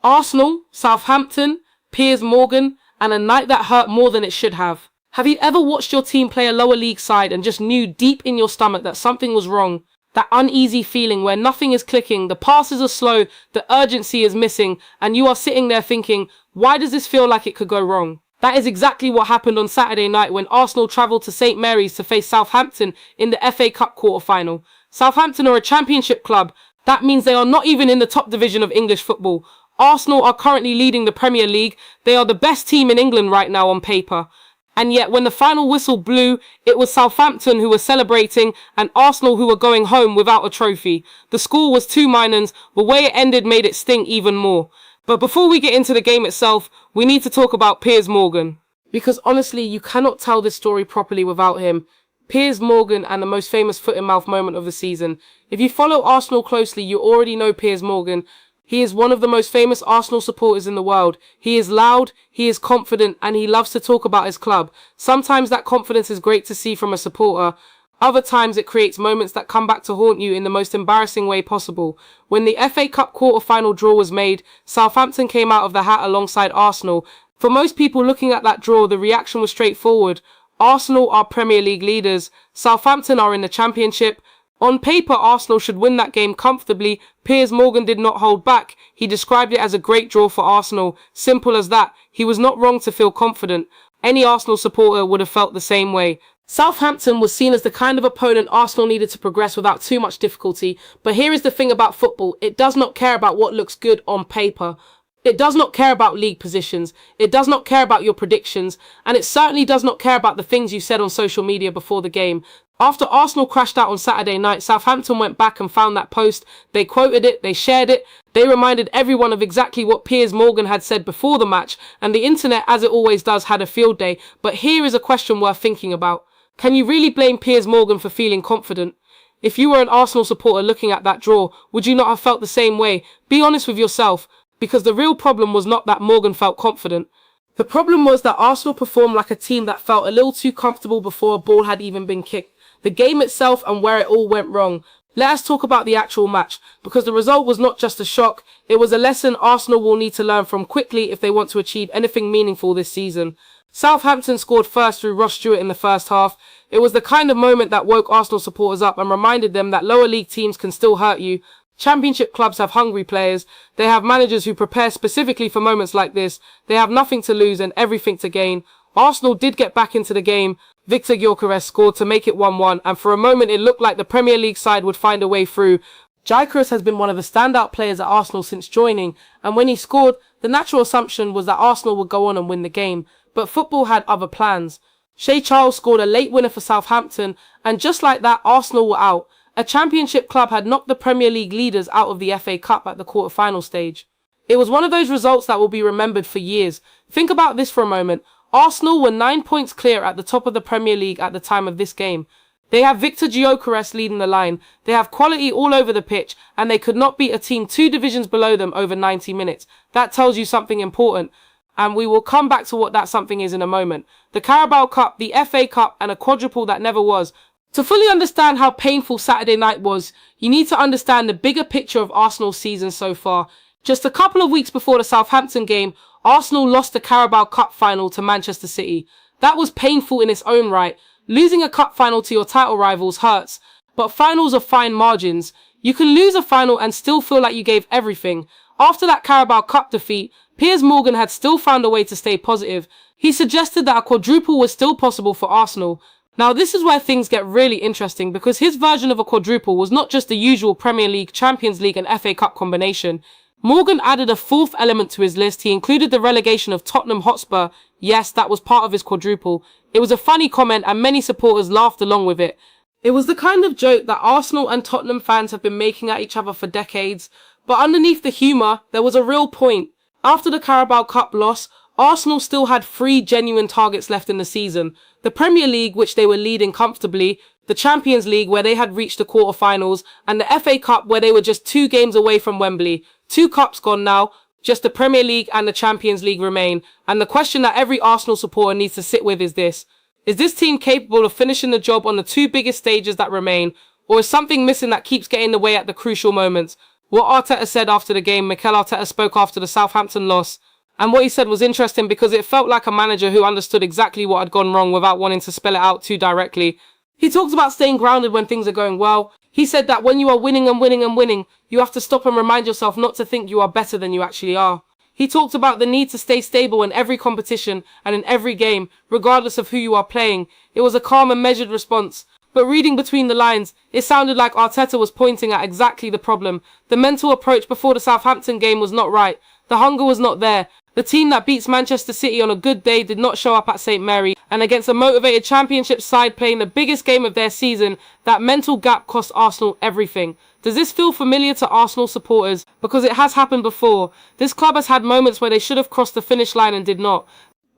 Arsenal, Southampton, Piers Morgan, and a night that hurt more than it should have. Have you ever watched your team play a lower league side and just knew deep in your stomach that something was wrong? That uneasy feeling where nothing is clicking, the passes are slow, the urgency is missing, and you are sitting there thinking, why does this feel like it could go wrong? That is exactly what happened on Saturday night when Arsenal travelled to St Mary's to face Southampton in the FA Cup quarter-final. Southampton are a championship club. That means they are not even in the top division of English football. Arsenal are currently leading the Premier League. They are the best team in England right now on paper. And yet when the final whistle blew, it was Southampton who were celebrating and Arsenal who were going home without a trophy. The score was 2-. The way it ended made it sting even more. But before we get into the game itself, we need to talk about Piers Morgan. Because honestly, you cannot tell this story properly without him. Piers Morgan and the most famous foot-in-mouth moment of the season. If you follow Arsenal closely, you already know Piers Morgan. He is one of the most famous Arsenal supporters in the world. He is loud, he is confident, and he loves to talk about his club. Sometimes that confidence is great to see from a supporter. Other times it creates moments that come back to haunt you in the most embarrassing way possible. When the FA Cup quarter-final draw was made, Southampton came out of the hat alongside Arsenal. For most people looking at that draw, the reaction was straightforward. Arsenal are Premier League leaders. Southampton are in the Championship. On paper, Arsenal should win that game comfortably. Piers Morgan did not hold back. He described it as a great draw for Arsenal. Simple as that. He was not wrong to feel confident. Any Arsenal supporter would have felt the same way. Southampton was seen as the kind of opponent Arsenal needed to progress without too much difficulty. But here is the thing about football. It does not care about what looks good on paper. It does not care about league positions. It does not care about your predictions. And it certainly does not care about the things you said on social media before the game. After Arsenal crashed out on Saturday night, Southampton went back and found that post. They quoted it, they shared it, they reminded everyone of exactly what Piers Morgan had said before the match, and the internet, as it always does, had a field day. But here is a question worth thinking about. Can you really blame Piers Morgan for feeling confident? If you were an Arsenal supporter looking at that draw, would you not have felt the same way? Be honest with yourself, because the real problem was not that Morgan felt confident. The problem was that Arsenal performed like a team that felt a little too comfortable before a ball had even been kicked. The game itself and where it all went wrong. Let us talk about the actual match, because the result was not just a shock, it was a lesson Arsenal will need to learn from quickly if they want to achieve anything meaningful this season. Southampton scored first through Ross Stewart in the first half. It was the kind of moment that woke Arsenal supporters up and reminded them that lower league teams can still hurt you. Championship clubs have hungry players. They have managers who prepare specifically for moments like this. They have nothing to lose and everything to gain. Arsenal did get back into the game. Victor Gyökeres scored to make it 1-1, and for a moment it looked like the Premier League side would find a way through. Gyökeres has been one of the standout players at Arsenal since joining, and when he scored, the natural assumption was that Arsenal would go on and win the game. But football had other plans. Shea Charles scored a late winner for Southampton, and just like that, Arsenal were out. A championship club had knocked the Premier League leaders out of the FA Cup at the quarter-final stage. It was one of those results that will be remembered for years. Think about this for a moment. Arsenal were 9 points clear at the top of the Premier League at the time of this game. They have Victor Gyökeres leading the line. They have quality all over the pitch, and they could not beat a team 2 divisions below them over 90 minutes. That tells you something important, and we will come back to what that something is in a moment. The Carabao Cup, the FA Cup, and a quadruple that never was. To fully understand how painful Saturday night was, you need to understand the bigger picture of Arsenal's season so far. Just a couple of weeks before the Southampton game, Arsenal lost the Carabao Cup final to Manchester City. That was painful in its own right. Losing a cup final to your title rivals hurts, but finals are fine margins. You can lose a final and still feel like you gave everything. After that Carabao Cup defeat, Piers Morgan had still found a way to stay positive. He suggested that a quadruple was still possible for Arsenal. Now this is where things get really interesting, because his version of a quadruple was not just the usual Premier League, Champions League and FA Cup combination. Morgan added a fourth element to his list. He included the relegation of Tottenham Hotspur. Yes, that was part of his quadruple. It was a funny comment and many supporters laughed along with it. It was the kind of joke that Arsenal and Tottenham fans have been making at each other for decades. But underneath the humour, there was a real point. After the Carabao Cup loss, Arsenal still had 3 genuine targets left in the season. The Premier League, which they were leading comfortably, the Champions League, where they had reached the quarter-finals, and the FA Cup, where they were just 2 games away from Wembley. 2 cups gone now, just the Premier League and the Champions League remain. And the question that every Arsenal supporter needs to sit with is this. Is this team capable of finishing the job on the 2 biggest stages that remain? Or is something missing that keeps getting in the way at the crucial moments? What Arteta said after the game, Mikel Arteta spoke after the Southampton loss, and what he said was interesting because it felt like a manager who understood exactly what had gone wrong without wanting to spell it out too directly. He talked about staying grounded when things are going well. He said that when you are winning and winning and winning, you have to stop and remind yourself not to think you are better than you actually are. He talked about the need to stay stable in every competition and in every game, regardless of who you are playing. It was a calm and measured response. But reading between the lines, it sounded like Arteta was pointing at exactly the problem. The mental approach before the Southampton game was not right. The hunger was not there. The team that beats Manchester City on a good day did not show up at St Mary, and against a motivated Championship side playing the biggest game of their season, that mental gap cost Arsenal everything. Does this feel familiar to Arsenal supporters? Because it has happened before. This club has had moments where they should have crossed the finish line and did not.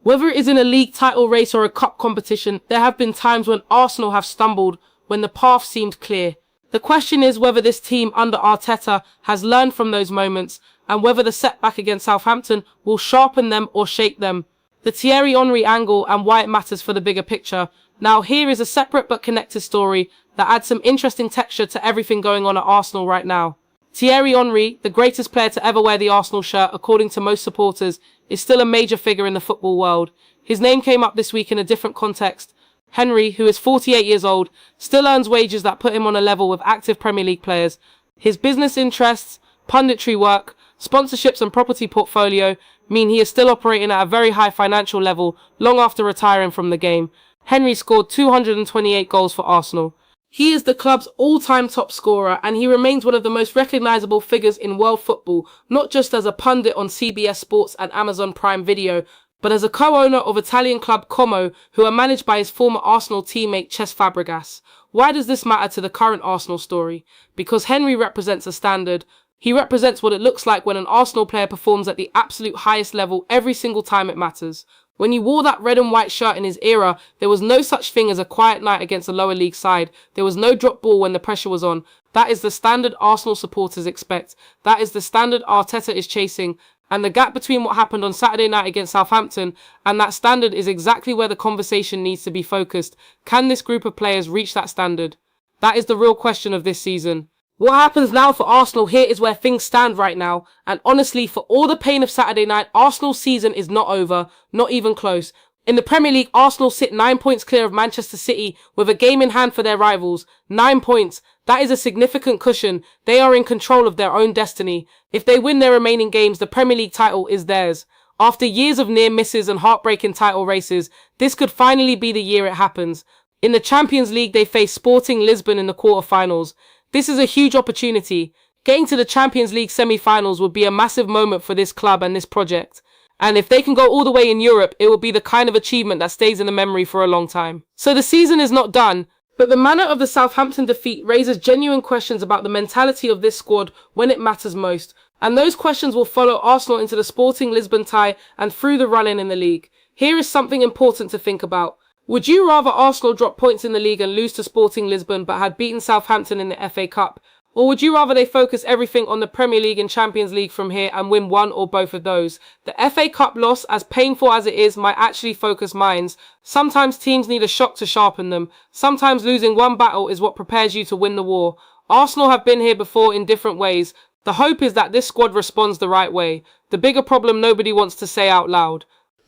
Whether it is in a league title race or a cup competition, there have been times when Arsenal have stumbled, when the path seemed clear. The question is whether this team under Arteta has learned from those moments, and whether the setback against Southampton will sharpen them or shape them. The Thierry Henry angle and why it matters for the bigger picture. Now here is a separate but connected story that adds some interesting texture to everything going on at Arsenal right now. Thierry Henry, the greatest player to ever wear the Arsenal shirt according to most supporters, is still a major figure in the football world. His name came up this week in a different context. Henry, who is 48 years old, still earns wages that put him on a level with active Premier League players. His business interests, punditry work, sponsorships and property portfolio mean he is still operating at a very high financial level long after retiring from the game. Henry scored 228 goals for Arsenal. He is the club's all-time top scorer, and he remains one of the most recognisable figures in world football, not just as a pundit on CBS Sports and Amazon Prime Video, but as a co-owner of Italian club Como, who are managed by his former Arsenal teammate Cesc Fabregas. Why does this matter to the current Arsenal story? Because Henry represents a standard. He represents what it looks like when an Arsenal player performs at the absolute highest level every single time it matters. When he wore that red and white shirt in his era, there was no such thing as a quiet night against a lower league side. There was no drop ball when the pressure was on. That is the standard Arsenal supporters expect. That is the standard Arteta is chasing. And the gap between what happened on Saturday night against Southampton and that standard is exactly where the conversation needs to be focused. Can this group of players reach that standard? That is the real question of this season. What happens now for Arsenal here is where things stand right now, and honestly, for all the pain of Saturday night, Arsenal's season is not over, not even close. In the Premier League, Arsenal sit 9 points clear of Manchester City with a game in hand for their rivals. 9 points. That is a significant cushion. They are in control of their own destiny. If they win their remaining games, the Premier League title is theirs. After years of near misses and heartbreaking title races, this could finally be the year it happens. In the Champions League, they face Sporting Lisbon in the quarterfinals. This is a huge opportunity. Getting to the Champions League semi-finals would be a massive moment for this club and this project. And if they can go all the way in Europe, it will be the kind of achievement that stays in the memory for a long time. So the season is not done, but the manner of the Southampton defeat raises genuine questions about the mentality of this squad when it matters most. And those questions will follow Arsenal into the Sporting Lisbon tie and through the run-in the league. Here is something important to think about. Would you rather Arsenal drop points in the league and lose to Sporting Lisbon but had beaten Southampton in the FA Cup? Or would you rather they focus everything on the Premier League and Champions League from here and win one or both of those? The FA Cup loss, as painful as it is, might actually focus minds. Sometimes teams need a shock to sharpen them. Sometimes losing one battle is what prepares you to win the war. Arsenal have been here before in different ways. The hope is that this squad responds the right way. The bigger problem nobody wants to say out loud.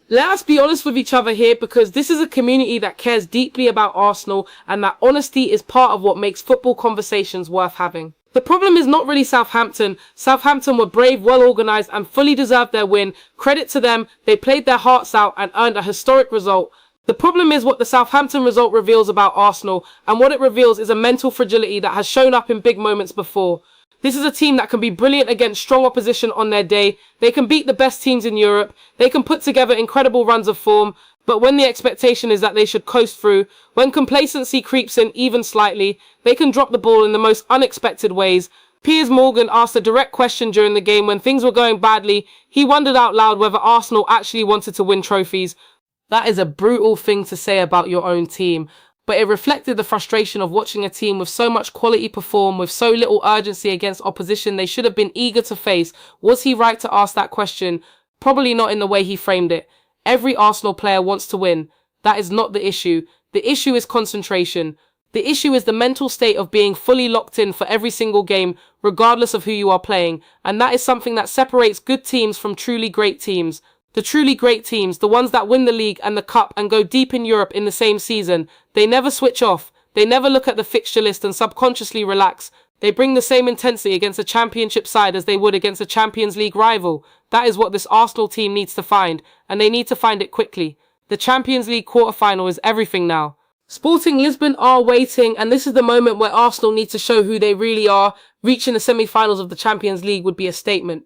Let us be honest with each other here, because this is a community that cares deeply about Arsenal, and that honesty is part of what makes football conversations worth having. The problem is not really Southampton. Southampton were brave, well organised and fully deserved their win. Credit to them, they played their hearts out and earned a historic result. The problem is what the Southampton result reveals about Arsenal, and what it reveals is a mental fragility that has shown up in big moments before. This is a team that can be brilliant against strong opposition on their day. They can beat the best teams in Europe. They can put together incredible runs of form. But when the expectation is that they should coast through, when complacency creeps in even slightly, they can drop the ball in the most unexpected ways. Piers Morgan asked a direct question during the game when things were going badly. He wondered out loud whether Arsenal actually wanted to win trophies. That is a brutal thing to say about your own team. But it reflected the frustration of watching a team with so much quality perform with so little urgency against opposition they should have been eager to face. Was he right to ask that question? Probably not in the way he framed it. Every Arsenal player wants to win. That is not the issue. The issue is concentration. The issue is the mental state of being fully locked in for every single game, regardless of who you are playing, and that is something that separates good teams from truly great teams. The truly great teams, the ones that win the league and the cup and go deep in Europe in the same season, they never switch off. They never look at the fixture list and subconsciously relax. They bring the same intensity against a championship side as they would against a Champions League rival. That is what this Arsenal team needs to find, and they need to find it quickly. The Champions League quarter-final is everything now. Sporting Lisbon are waiting, and this is the moment where Arsenal need to show who they really are. Reaching the semi-finals of the Champions League would be a statement.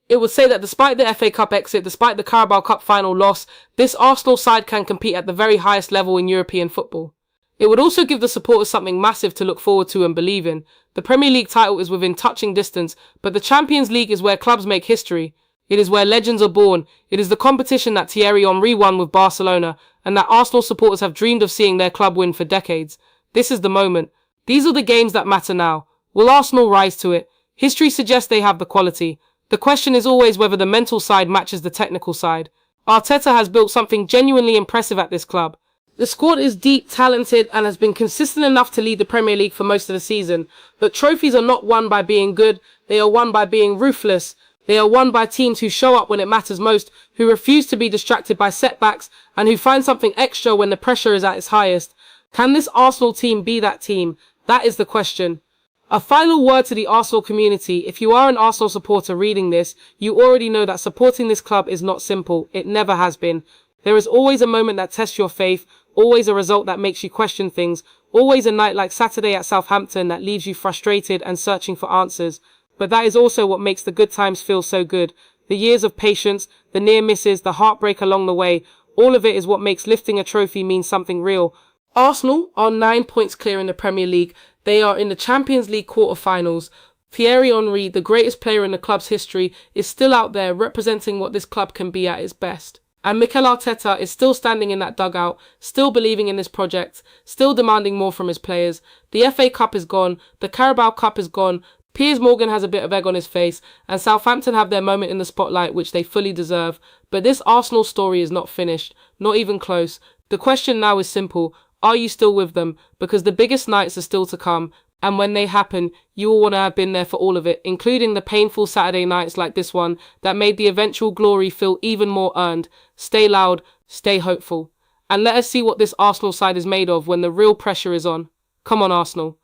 It would say that despite the FA Cup exit, despite the Carabao Cup final loss, this Arsenal side can compete at the very highest level in European football. It would also give the supporters something massive to look forward to and believe in. The Premier League title is within touching distance, but the Champions League is where clubs make history. It is where legends are born. It is the competition that Thierry Henry won with Barcelona, and that Arsenal supporters have dreamed of seeing their club win for decades. This is the moment. These are the games that matter now. Will Arsenal rise to it? History suggests they have the quality. The question is always whether the mental side matches the technical side. Arteta has built something genuinely impressive at this club. The squad is deep, talented, and has been consistent enough to lead the Premier League for most of the season. But trophies are not won by being good, they are won by being ruthless. They are won by teams who show up when it matters most, who refuse to be distracted by setbacks, and who find something extra when the pressure is at its highest. Can this Arsenal team be that team? That is the question. A final word to the Arsenal community. If you are an Arsenal supporter reading this, you already know that supporting this club is not simple. It never has been. There is always a moment that tests your faith, always a result that makes you question things, always a night like Saturday at Southampton that leaves you frustrated and searching for answers. But that is also what makes the good times feel so good. The years of patience, the near misses, the heartbreak along the way, all of it is what makes lifting a trophy mean something real. Arsenal are 9 points clear in the Premier League. They are in the Champions League quarter-finals. Thierry Henry, the greatest player in the club's history, is still out there representing what this club can be at its best. And Mikel Arteta is still standing in that dugout, still believing in this project, still demanding more from his players. The FA Cup is gone, the Carabao Cup is gone, Piers Morgan has a bit of egg on his face, and Southampton have their moment in the spotlight, which they fully deserve. But this Arsenal story is not finished, not even close. The question now is simple. Are you still with them? Because the biggest nights are still to come, and when they happen, you will want to have been there for all of it, including the painful Saturday nights like this one that made the eventual glory feel even more earned. Stay loud, stay hopeful, and let us see what this Arsenal side is made of when the real pressure is on. Come on, Arsenal.